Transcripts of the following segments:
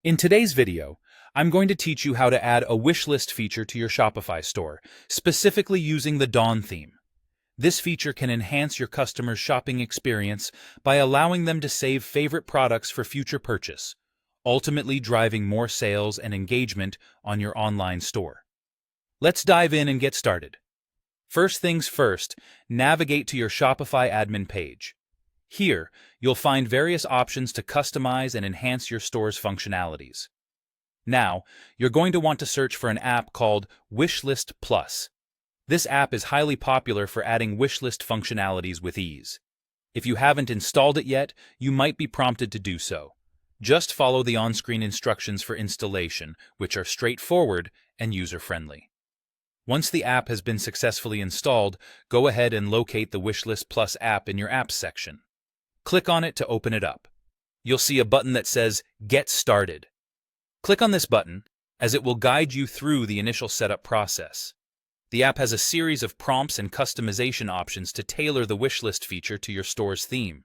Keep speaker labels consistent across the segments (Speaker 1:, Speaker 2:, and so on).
Speaker 1: In today's video, I'm going to teach you how to add a wishlist feature to your Shopify store, specifically using the Dawn theme. This feature can enhance your customers' shopping experience by allowing them to save favorite products for future purchase, ultimately driving more sales and engagement on your online store. Let's dive in and get started. First things first, navigate to your Shopify admin page. Here, you'll find various options to customize and enhance your store's functionalities. Now, you're going to want to search for an app called Wishlist Plus. This app is highly popular for adding wishlist functionalities with ease. If you haven't installed it yet, you might be prompted to do so. Just follow the on-screen instructions for installation, which are straightforward and user-friendly. Once the app has been successfully installed, go ahead and locate the Wishlist Plus app in your Apps section. Click on it to open it up. You'll see a button that says Get Started. Click on this button, as it will guide you through the initial setup process. The app has a series of prompts and customization options to tailor the wishlist feature to your store's theme.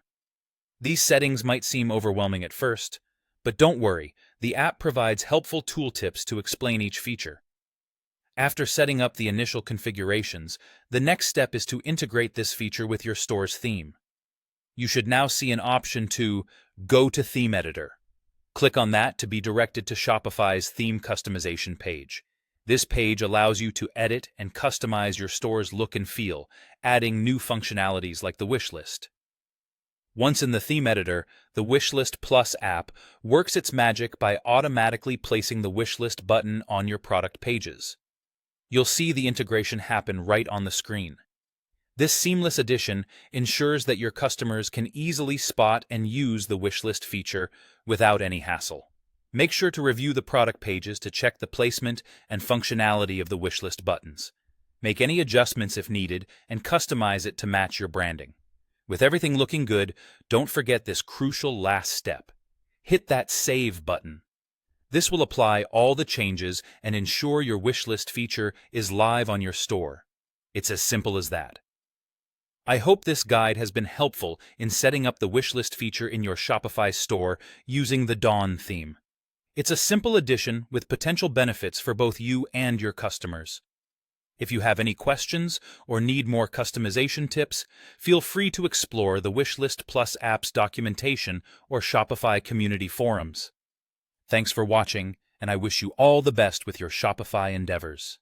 Speaker 1: These settings might seem overwhelming at first, but don't worry, the app provides helpful tooltips to explain each feature. After setting up the initial configurations, the next step is to integrate this feature with your store's theme. You should now see an option to Go to Theme Editor. Click on that to be directed to Shopify's theme customization page. This page allows you to edit and customize your store's look and feel, adding new functionalities like the wishlist. Once in the theme editor, the Wishlist Plus app works its magic by automatically placing the wishlist button on your product pages. You'll see the integration happen right on the screen. This seamless addition ensures that your customers can easily spot and use the wishlist feature without any hassle. Make sure to review the product pages to check the placement and functionality of the wishlist buttons. Make any adjustments if needed and customize it to match your branding. With everything looking good, don't forget this crucial last step. Hit that Save button. This will apply all the changes and ensure your wishlist feature is live on your store. It's as simple as that. I hope this guide has been helpful in setting up the wishlist feature in your Shopify store using the Dawn theme. It's a simple addition with potential benefits for both you and your customers. If you have any questions or need more customization tips, feel free to explore the Wishlist Plus app's documentation or Shopify community forums. Thanks for watching, and I wish you all the best with your Shopify endeavors.